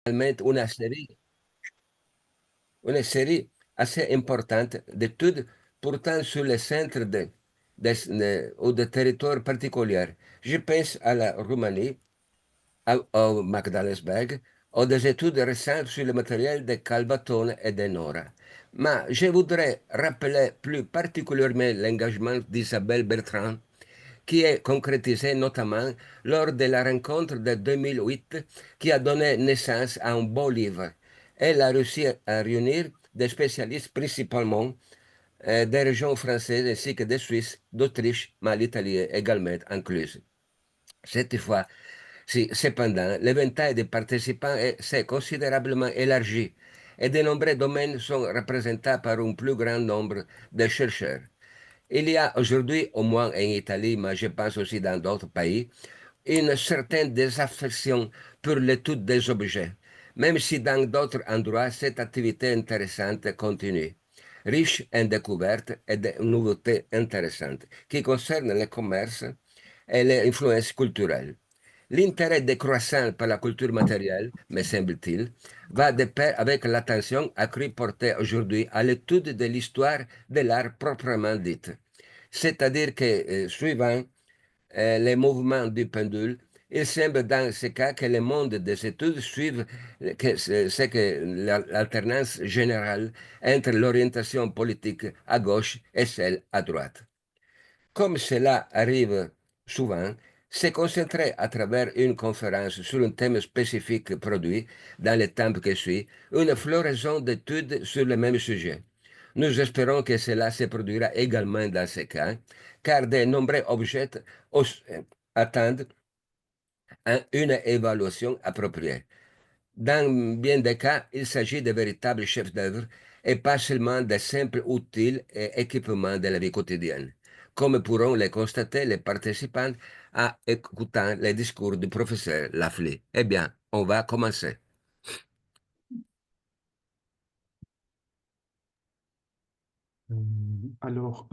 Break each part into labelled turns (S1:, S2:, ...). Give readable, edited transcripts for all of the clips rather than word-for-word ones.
S1: une série assez importante d'études portant sur les centres ou de territoires particuliers. Je pense à la Roumanie, au Magdalensberg, ou des études récentes sur le matériel de Calbatone et de Nora. Mais je voudrais rappeler plus particulièrement l'engagement d'Isabelle Bertrand, qui est concrétisé notamment lors de la rencontre de 2008 qui a donné naissance à un beau livre. Elle a réussi à réunir des spécialistes principalement des régions françaises ainsi que des Suisses, d'Autriche, mais l'Italie également incluse. Cette fois, cependant, l'éventail des participants s'est considérablement élargi et de nombreux domaines sont représentés par un plus grand nombre de chercheurs. Il y a aujourd'hui, au moins en Italie, mais je pense aussi dans d'autres pays, une certaine désaffection pour l'étude des objets, même si dans d'autres endroits, cette activité intéressante continue, riche en découvertes et de nouveautés intéressantes qui concernent le commerce et les influences culturelles. L'intérêt décroissant par la culture matérielle, me semble-t-il, va de pair avec l'attention accrue portée aujourd'hui à l'étude de l'histoire de l'art proprement dite. C'est-à-dire que, suivant les mouvements du pendule, il semble dans ce cas que le monde des études suive ce que l'alternance générale entre l'orientation politique à gauche et celle à droite. Comme cela arrive souvent, se concentrer à travers une conférence sur un thème spécifique produit, dans le temps qui suit, une floraison d'études sur le même sujet. Nous espérons que cela se produira également dans ce cas, car de nombreux objets attendent une évaluation appropriée. Dans bien des cas, il s'agit de véritables chefs-d'œuvre et pas seulement de simples outils et équipements de la vie quotidienne, comme pourront le constater les participants en écoutant les discours du professeur Lafley. Eh bien, on va commencer.
S2: Alors,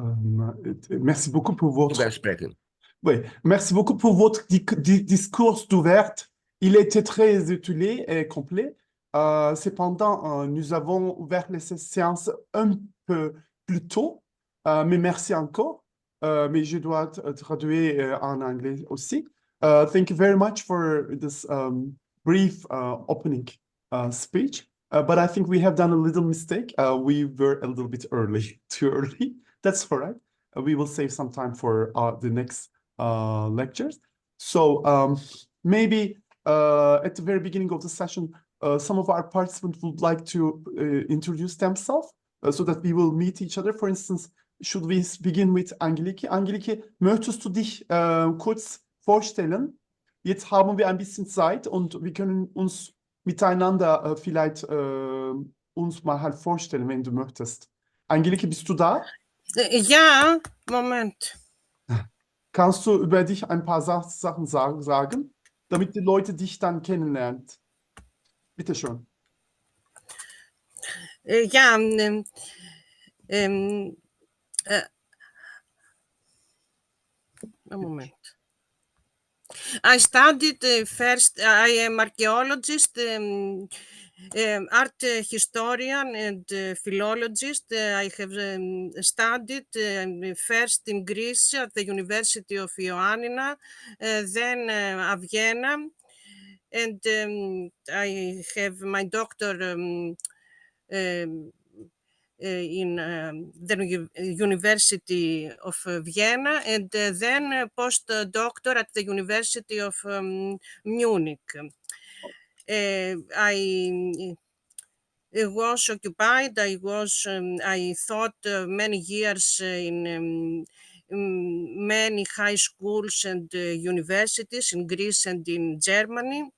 S2: merci beaucoup pour votre...
S1: Sprechen.
S2: Oui, merci beaucoup pour votre discours d'ouverte. Il était très utile et complet. Cependant, nous avons ouvert les séances un peu plus tôt, mais merci encore. Mais je dois traduire en anglais aussi. Thank you very much for this brief opening speech. But I think we have done a little mistake. We were a little bit early, too early. That's all right. We will save some time for the next lectures. So maybe at the very beginning of the session, some of our participants would like to introduce themselves so that we will meet each other. For instance, should we begin with Angelike? Angelike, möchtest du dich kurz vorstellen? Jetzt haben wir ein bisschen Zeit und wir können uns miteinander vielleicht uns mal halt vorstellen, wenn du möchtest. Angelike, bist du da?
S3: Ja, Moment.
S2: Kannst du über dich ein paar Sachen sagen, damit die Leute dich dann kennenlernen? Bitte schön.
S3: Ja, a moment. I studied first, I am archaeologist, art historian and philologist. I have studied first in Greece at the University of Ioannina, then at Vienna, and I have my doctor in the University of Vienna, and then postdoctor at the University of Munich. I was occupied. I taught many years in many high schools and universities in Greece and in Germany.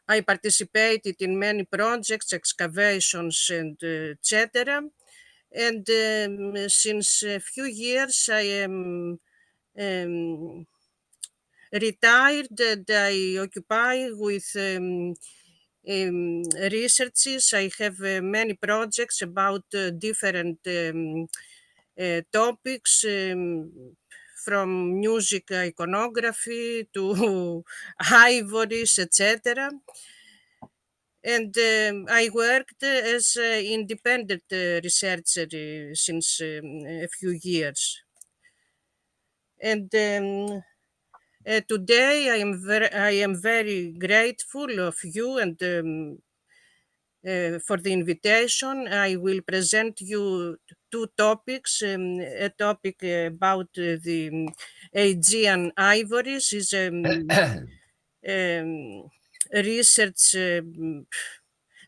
S3: I participated in many projects, excavations, and etc. And since a few years, I am retired and I occupy with researches. I have many projects about different topics, from music iconography to ivories, etc. And I worked as an independent researcher since a few years. And today I am very grateful of you and for the invitation. I will present you two topics. A topic about the Aegean ivories is um, research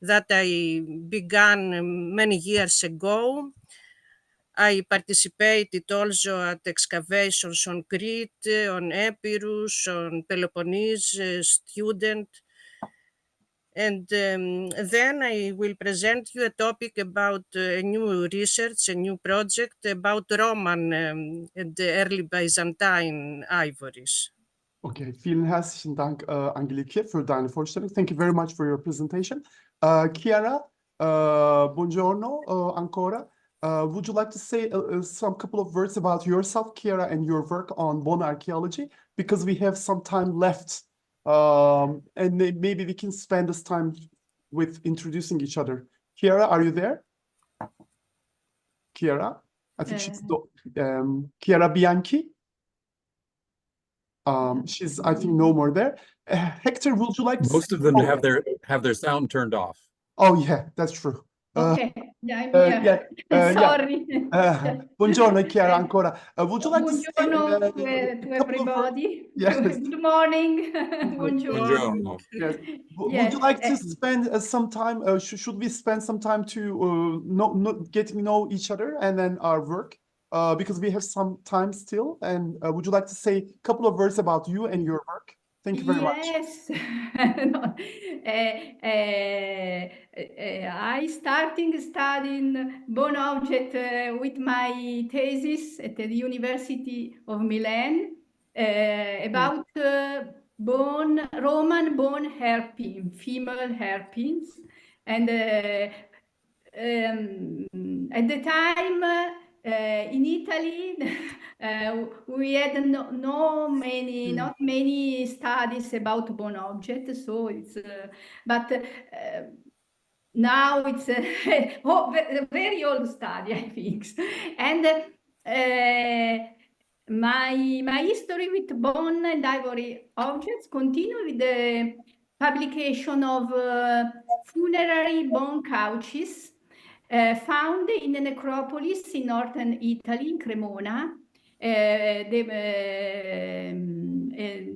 S3: that I began many years ago. I participated also at excavations on Crete, on Epirus, on Peloponnese, student. And then I will present you a topic about a new research, a new project about Roman and the early Byzantine ivories.
S2: Okay, vielen herzlichen Dank, Angelike, für deine Vorstellung. Thank you very much for your presentation. Chiara, buongiorno, ancora. Would you like to say some couple of words about yourself, Chiara, and your work on bone archaeology? Because we have some time left, and maybe we can spend this time with introducing each other. Chiara, are you there? Chiara? I think she's Chiara Bianchi. She's, I think, no more there. Hector, would you like to
S4: Most
S2: say?
S4: of them have their sound turned off.
S2: Oh, yeah, that's true.
S5: Okay, yeah, I'm here. Sorry.
S2: Buongiorno, Chiara, ancora. Would you like to say
S5: Buongiorno
S2: couple
S5: to
S2: of
S5: everybody.
S2: Yes.
S5: Good morning. Buongiorno.
S4: Buongiorno.
S2: Yes. Would
S5: Yes.
S2: you like to spend some time, should we spend some time to getting to know each other and then our work? Because we have some time still. And would you like to say a couple of words about you and your work? Thank you very much.
S5: Yes. No, I starting studying bone object with my thesis at the University of Milan about Roman bone hairpin, female hairpins, and at the time in Italy we had not many studies about bone objects, so it's but now it's a very old study, I think. And my history with bone and ivory objects continue with the publication of funerary bone couches found in a necropolis in northern Italy, in Cremona.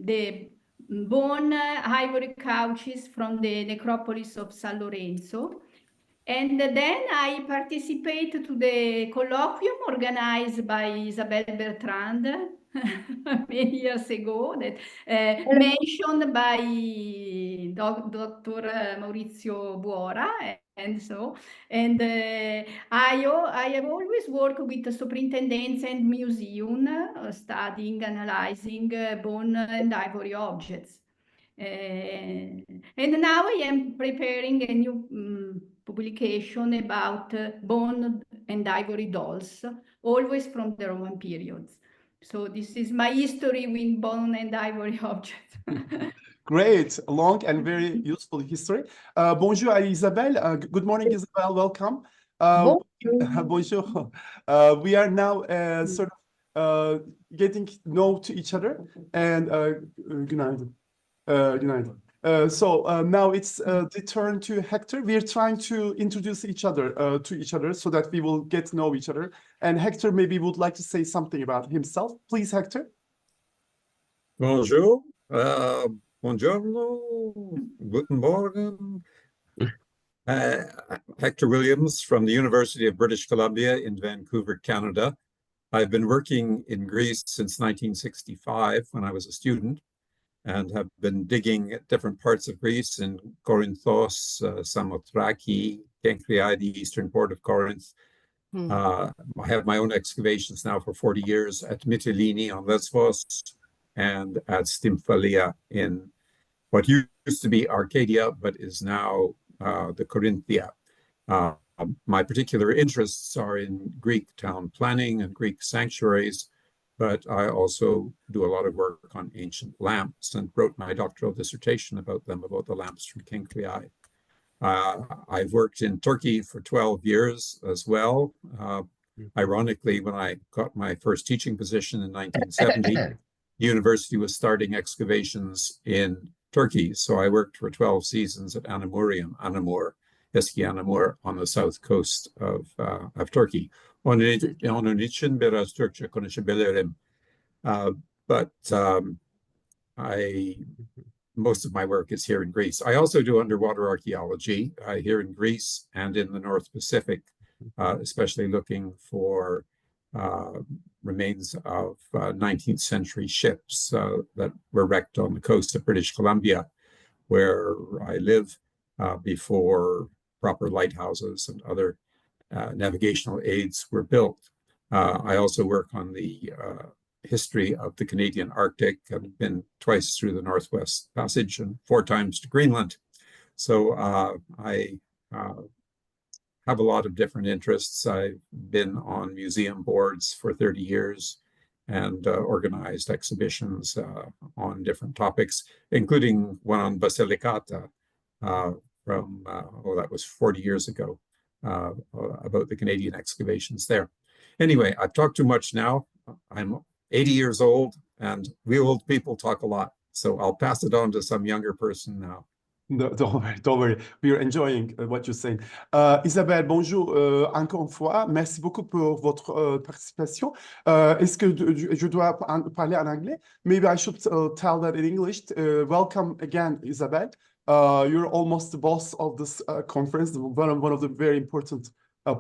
S5: The bone ivory couches from the necropolis of San Lorenzo. And then I participated to the colloquium organized by Isabel Bertrand many years ago, that mentioned by Dr. Maurizio Buora, and so. And I have always worked with the superintendents and museum, studying, analyzing bone and ivory objects. And now I am preparing a new publication about bone and ivory dolls, always from the Roman periods. So this is my history with bone and ivory objects.
S2: Great, long and very useful history. Bonjour, Isabelle. Good morning, Isabelle. Welcome. Bonjour. We are now sort of getting to know to each other. And günaydın. Günaydın. So now it's the turn to Hector. We're trying to introduce each other to each other so that we will get to know each other. And Hector maybe would like to say something about himself. Please, Hector.
S4: Bonjour. Buongiorno. Guten Morgen. Hector Williams from the University of British Columbia in Vancouver, Canada. I've been working in Greece since 1965 when I was a student, and have been digging at different parts of Greece in Corinthos, Samothraki, Kenkriai, the eastern port of Corinth. I have my own excavations now for 40 years at Mytilene on Lesbos and at Stymphalia in what used to be Arcadia, but is now the Corinthia. My particular interests are in Greek town planning and Greek sanctuaries, but I also do a lot of work on ancient lamps and wrote my doctoral dissertation about them, about the lamps from Kenkriai. I've worked in Turkey for 12 years as well. Ironically, when I got my first teaching position in 1970, the university was starting excavations in Turkey. So I worked for 12 seasons at Anamur, eski Anamur, on the south coast of Turkey. Onun için biraz Türkçe konuşabilirim. But most of my work is here in Greece. I also do underwater archaeology here in Greece and in the North Pacific, especially looking for remains of 19th century ships that were wrecked on the coast of British Columbia, where I live, before proper lighthouses and other navigational aids were built. I also work on the history of the Canadian Arctic. I've been twice through the Northwest Passage and 4 times to Greenland. So I have a lot of different interests. I've been on museum boards for 30 years and organized exhibitions on different topics, including one on Basilicata from, that was 40 years ago, about the Canadian excavations there. Anyway, I've talked too much now. I'm 80 years old, and we old people talk a lot. So I'll pass it on to some younger person now.
S2: No, don't worry. We are enjoying what you're saying. Isabelle, bonjour encore une fois. Merci beaucoup pour votre participation. Est-ce que je dois parler en anglais? Maybe I should tell that in English. Welcome again, Isabelle. You're almost the boss of this conference, one of the very important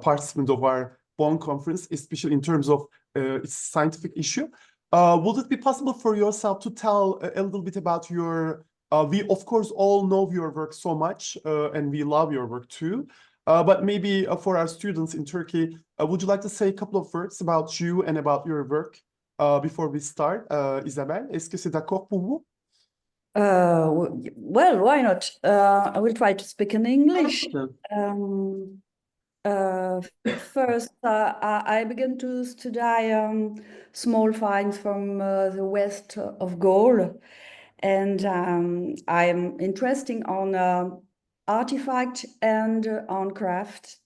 S2: participants of our Bonn conference, especially in terms of its scientific issue. Would it be possible for yourself to tell a little bit about your we, of course, all know your work so much, and we love your work too. But maybe for our students in Turkey, would you like to say a couple of words about you and about your work before we start? Isabelle, est-ce que c'est d'accord pour vous?
S6: Well, why not? I will try to speak in English. First, I began to study small finds from the west of Gaul. And I'm interested on artifact and on craft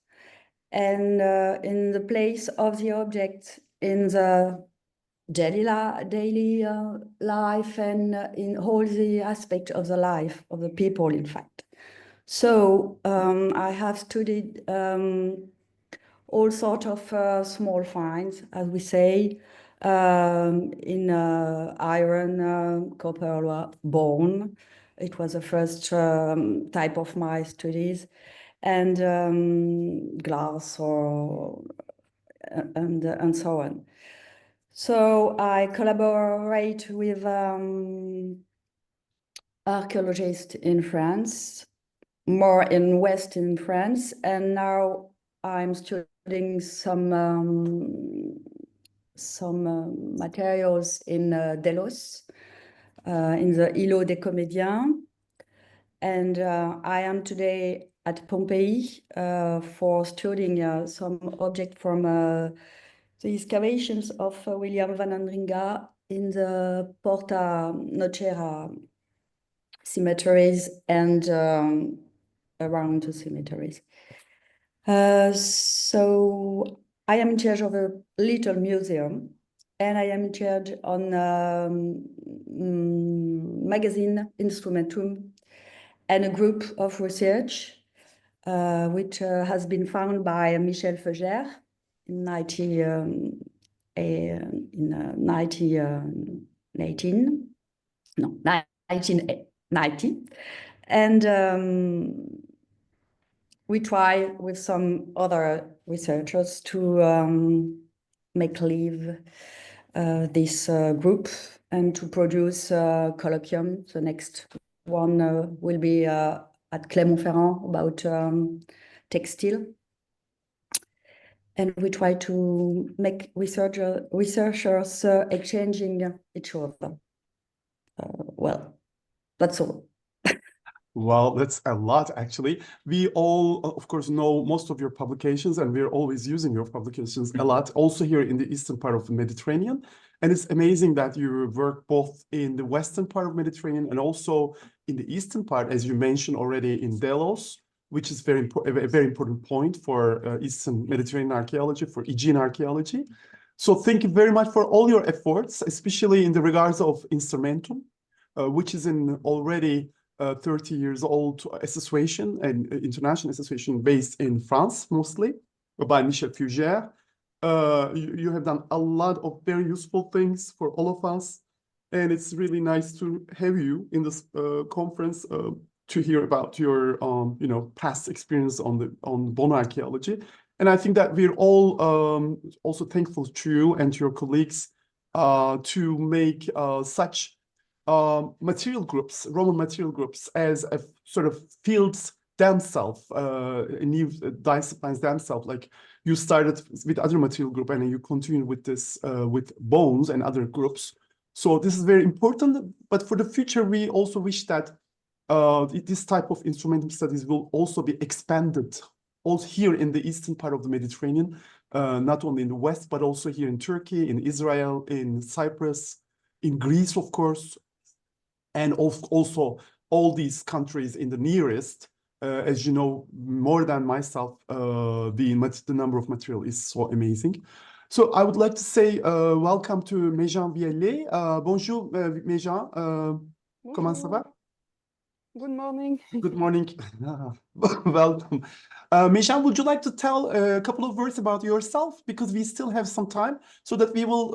S6: and in the place of the object in the daily life and in all the aspects of the life of the people, in fact. So I have studied all sorts of small finds, as we say, in iron, copper, bone. It was the first type of my studies, and glass and so on. So I collaborate with archaeologists in France, more in Western France, and now I'm studying some materials in Delos, in the Îlot des Comédiens. And I am today at Pompeii for studying some object from the excavations of William van Andringa in the Porta Nocera cemeteries and around the cemeteries. So I am in charge of a little museum, and I am in charge on magazine Instrumentum and a group of research which has been founded by Michel Feugère in 1990. And we try with some other researchers to make live this group and to produce a colloquium. The next one will be at Clermont-Ferrand about textile. And we try to make researchers exchanging each other. Well, that's all.
S2: Well, that's a lot, actually. We all, of course, know most of your publications, and we're always using your publications a lot, also here in the eastern part of the Mediterranean. And it's amazing that you work both in the western part of Mediterranean and also in the eastern part, as you mentioned already, in Delos, which is a very important point for Eastern Mediterranean archaeology, for Aegean archaeology. So thank you very much for all your efforts, especially in the regards of Instrumentum, which is an already 30 years old association, and international association based in France, mostly, by Michel Fugère. You have done a lot of very useful things for all of us, and it's really nice to have you in this conference to hear about your past experience on bone archaeology. And I think that we're all also thankful to you and to your colleagues to make such material groups, Roman material groups, as a sort of fields themselves, new disciplines themselves. Like you started with other material group and you continue with this with bones and other groups. So this is very important. But for the future, we also wish that this type of instrumental studies will also be expanded also here in the eastern part of the Mediterranean, not only in the west, but also here in Turkey, in Israel, in Cyprus, in Greece, of course, and also all these countries in the nearest. As you know, more than myself, the number of material is so amazing. So I would like to say welcome to Méjean Viellet. Bonjour, Méjean. Comment ça va?
S7: Good morning.
S2: Good morning. Welcome. Méjean, would you like to tell a couple of words about yourself? Because we still have some time so that we will,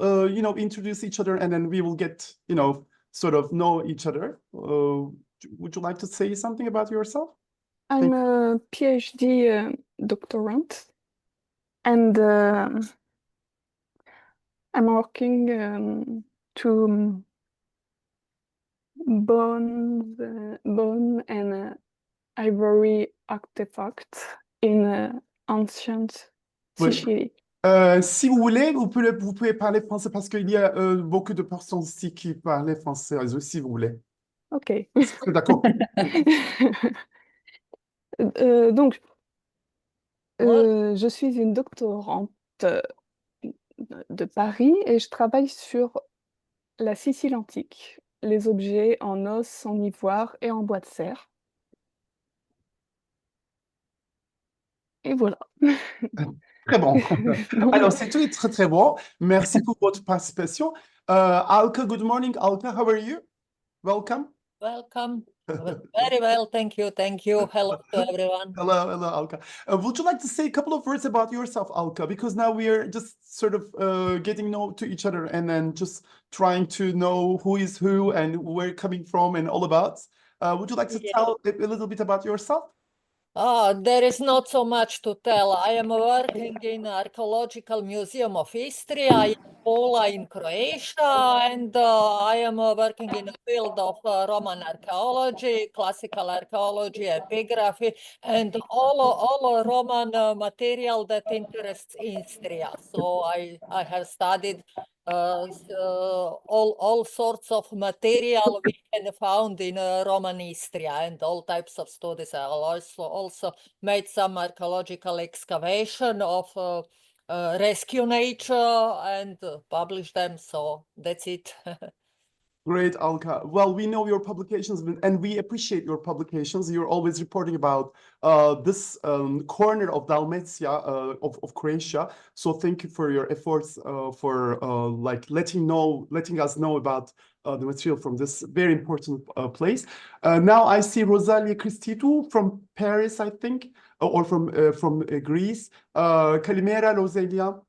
S2: introduce each other and then we will get, sort of know each other. Would you like to say something about yourself?
S7: I'm a PhD doctorand, and I'm working to bone and ivory artifacts in ancient
S2: Oui.
S7: Sicily.
S2: Si vous voulez, vous pouvez parler français parce qu'il y a beaucoup de personnes ici qui parlent français, si vous voulez.
S7: Ok.
S2: D'accord.
S7: Donc, je suis une doctorante de Paris et je travaille sur la Sicile antique, les objets en os, en ivoire et en bois de serre. Et voilà.
S2: Très bon. Alors, c'est tout très, très bon. Merci pour votre participation. Alka, good morning. Alka, how are you? Welcome.
S8: Welcome. Very well, thank you. Thank you. Hello to everyone.
S2: Hello, Alka. Would you like to say a couple of words about yourself, Alka? Because now we are just sort of getting to each other and then just trying to know who is who and where you're coming from and all about. Would you like to tell a little bit about yourself?
S8: There is not so much to tell. I am working in Archaeological Museum of Istria in Pula in Croatia, and I am working in the field of Roman archaeology, classical archaeology, epigraphy, and all Roman material that interests Istria. So I have studied all sorts of material we can found in Roman Istria, and all types of studies. I also made some archaeological excavation of rescue nature and published them. So that's it.
S2: Great, Alka. Well, we know your publications and we appreciate your publications. You're always reporting about this corner of Dalmatia, of Croatia. So thank you for your efforts for letting us know about the material from this very important place. Now I see Rosalia Christitou from Paris, I think, or from Greece. Kalimera, Rosalia.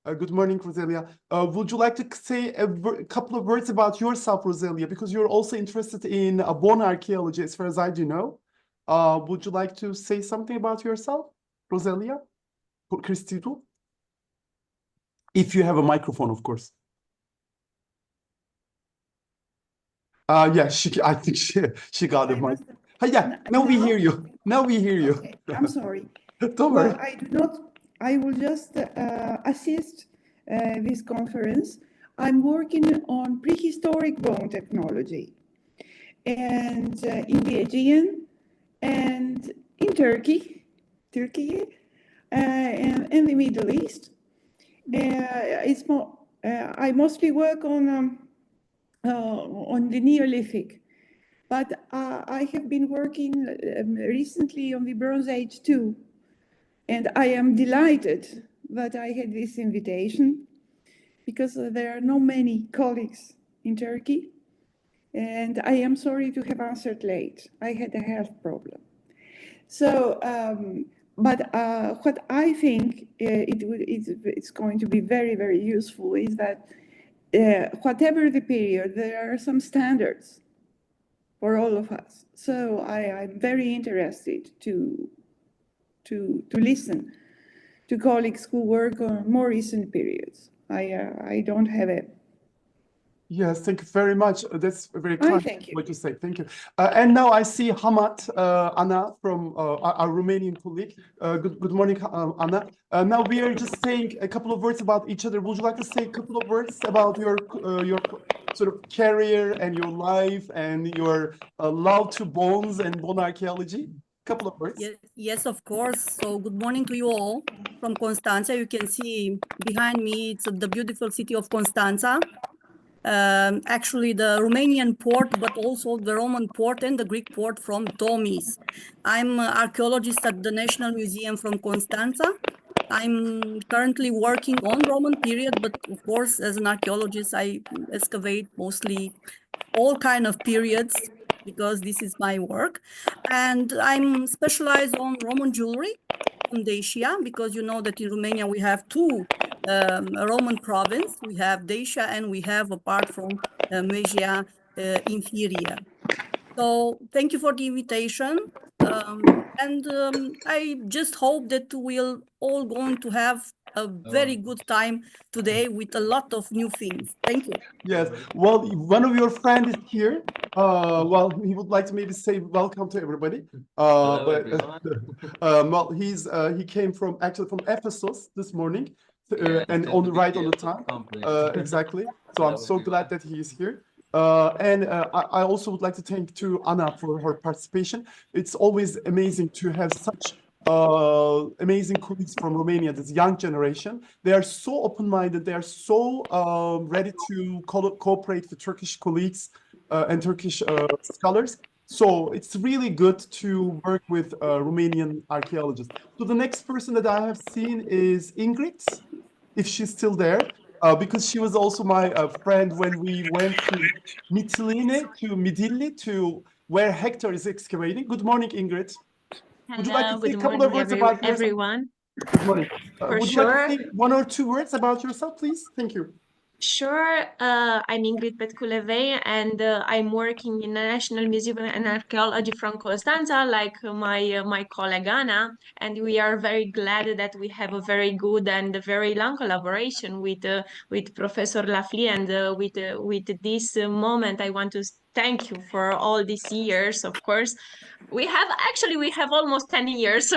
S2: Good morning, Rosalia. Would you like to say a couple of words about yourself, Rosalia? Because you're also interested in bone archaeology, as far as I do know. Would you like to say something about yourself, Rosalia? Christito? If you have a microphone, of course. Yeah, I think she got a mic. Yeah, now we hear you. Now we hear you.
S9: Okay, I'm sorry.
S2: Don't worry.
S9: I will just assist this conference. I'm working on prehistoric bone technology and in the Aegean and in Turkey and in the Middle East. I mostly work on the Neolithic but I have been working recently on the Bronze Age too. And I am delighted that I had this invitation because there are not many colleagues in Turkey. And I am sorry to have answered late. I had a health problem. So, but what I think it's going to be very, very useful is that whatever the period, there are some standards for all of us. So I'm very interested to listen to colleagues who work on more recent periods. I don't have a.
S2: Yes, thank you very much. That's very
S9: I
S2: kind
S9: thank you.
S2: what you say. Thank you. And now I see Hamad Ana from our Romanian colleague. Good morning, Ana. Now we are just saying a couple of words about each other. Would you like to say a couple of words about your sort of career and your life and your love to bones and bone archaeology? Couple of words.
S10: Yes, of course. So good morning to you all from Constanța. You can see behind me, it's the beautiful city of Constanța. Actually the Romanian port, but also the Roman port and the Greek port from Tomis. I'm an archaeologist at the National Museum from Constanța. I'm currently working on Roman period, but of course, as an archaeologist, I excavate mostly all kind of periods because this is my work. And I'm specialized on Roman jewelry from Dacia, because you know that in Romania we have two Roman province. We have Dacia and we have, apart from Moesia, Inferior. So thank you for the invitation. I just hope that we'll all going to have a very good time today with a lot of new things. Thank you.
S2: Yes. Well, one of your friends is here. Well, he would like to maybe say welcome to everybody. Well, he came from Ephesus this morning, and on the right on the time. Exactly. So I'm so glad that he is here. I also would like to thank to Anna for her participation. It's always amazing to have such amazing colleagues from Romania, this young generation. They are so open-minded. They are so ready to cooperate with Turkish colleagues and Turkish scholars. So it's really good to work with Romanian archaeologists. So the next person that I have seen is Ingrid, if she's still there, because she was also my friend when we went to Midilli, to where Hector is excavating. Good morning, Ingrid. Would you like to say a couple of words about yourself?
S11: Everyone?
S2: Good morning.
S11: For
S2: Would you
S11: sure.
S2: like to say one or two words about yourself, please? Thank you.
S11: Sure. I'm Ingrid Petculevei, and I'm working in the National Museum and Archaeology from Constanța, like my colleague Anna, and we are very glad that we have a very good and a very long collaboration with Professor Lafli, and with this moment, I want to thank you for all these years. Of course, we have almost 10 years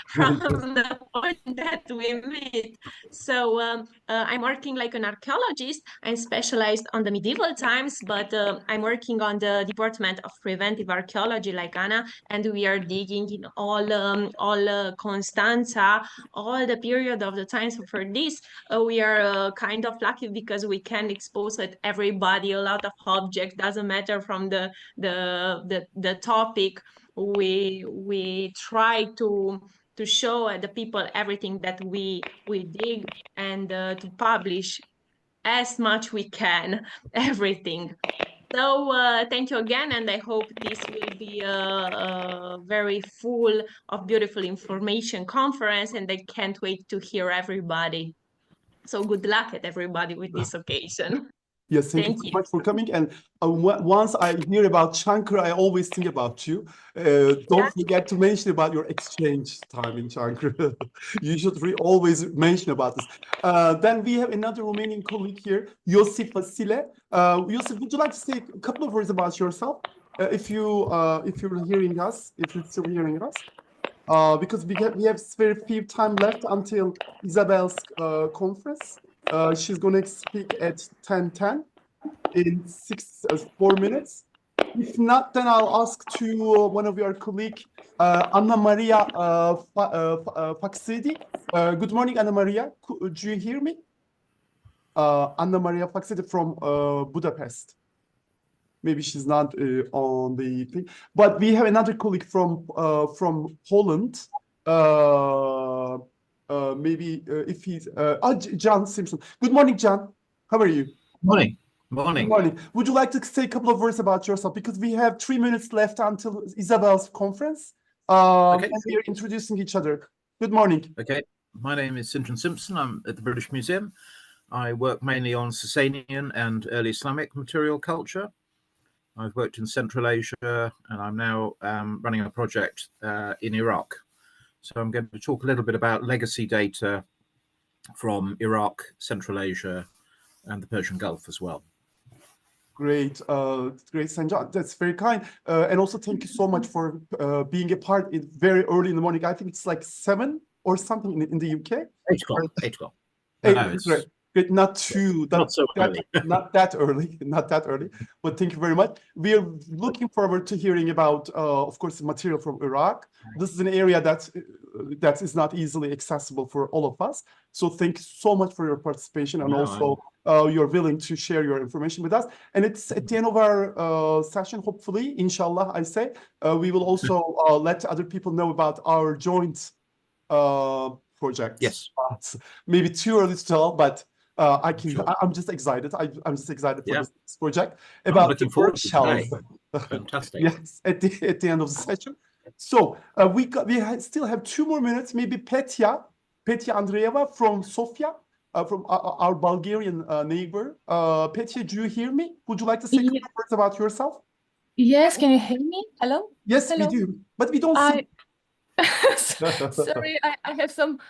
S11: from the point that we meet. So I'm working like an archaeologist. I'm specialized on the medieval times, but I'm working on the Department of Preventive Archaeology like Anna, and we are digging in all Constanța, all the period of the times. For this, we are kind of lucky because we can expose at everybody a lot of objects. Doesn't matter from the topic. We try to show the people everything that we dig, and to publish as much we can everything. So thank you again, and I hope this will be a very full of beautiful information conference, and I can't wait to hear everybody. So good luck at everybody with this occasion.
S2: Yes, thank you so much for coming. And once I hear about Çankırı, I always think about you. Don't forget to mention about your exchange time in Çankırı. You should always mention about this. Then we have another Romanian colleague here, Iosif Vasile. Iosif, would you like to say a couple of words about yourself? If you're hearing us, if you're still hearing us. Because we have very few time left until Isabel's conference. She's going to speak at 10:10 in 4 minutes. If not, then I'll ask to one of your colleagues, Anna Maria Faxidi. Good morning, Anna Maria. Do you hear me? Anna Maria Faxidi from Budapest. maybe she's not on the thing. But we have another colleague from Holland. Maybe if he's John Simpson. Good morning, John. How are you?
S12: Morning.
S2: Good morning. Would you like to say a couple of words about yourself? Because we have 3 minutes left until Isabel's conference.
S12: Okay.
S2: And we are introducing each other. Good morning.
S12: Okay. My name is Sinton Simpson. I'm at the British Museum. I work mainly on Sasanian and early Islamic material culture. I've worked in Central Asia, and I'm now running a project in Iraq. So I'm going to talk a little bit about legacy data from Iraq, Central Asia, and the Persian Gulf as well.
S2: Great, great, Sanjay. That's very kind. And also thank you so much for being a part very early in the morning. I think it's like 7 or something in the UK.
S12: 8 o'clock. 8 o'clock.
S2: Great. Good. Not so early. Not that early. Not that early. But thank you very much. We are looking forward to hearing about, of course, material from Iraq. This is an area that is not easily accessible for all of us. So thank you so much for your participation, and also you're willing to share your information with us. And it's at the end of our session, hopefully, inshallah, I say, we will also let other people know about our joint project.
S12: Yes.
S2: Maybe too early to tell, but I'm just excited. I'm just excited for this project about
S12: looking forward to
S2: shells.
S12: Fantastic.
S2: Yes, at the end of the session. So we still have 2 more minutes. Maybe Petya Andreeva from Sofia, from our Bulgarian neighbor. Petya, do you hear me? Would you like to say a couple of words about yourself?
S13: Yes, can you hear me? Hello?
S2: Yes,
S13: Hello?
S2: we do, but we don't see.
S13: Sorry, I have some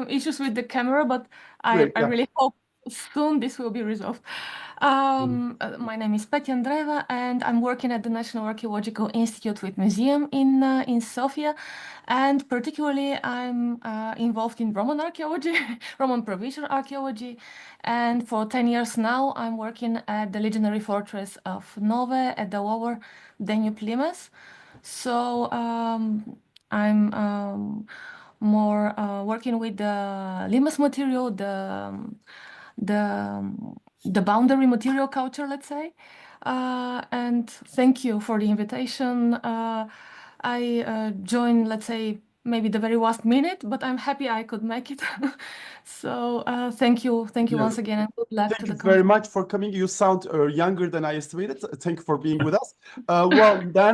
S13: issues with the camera, but I really hope soon this will be resolved. My name is Petya Andreeva, and I'm working at the National Archaeological Institute with Museum in Sofia, and particularly I'm involved in Roman archaeology, Roman provincial archaeology, and for 10 years now I'm working at the legendary fortress of Nove at the lower Danube limes. So I'm more working with the limes material, the boundary material culture, let's say. And thank you for the invitation. I joined, let's say, maybe the very last minute, but I'm happy I could make it. So thank you once again, and good luck to the conference.
S2: Thank you very much for coming. You sound younger than I estimated. Thank you for being with us. Well, then.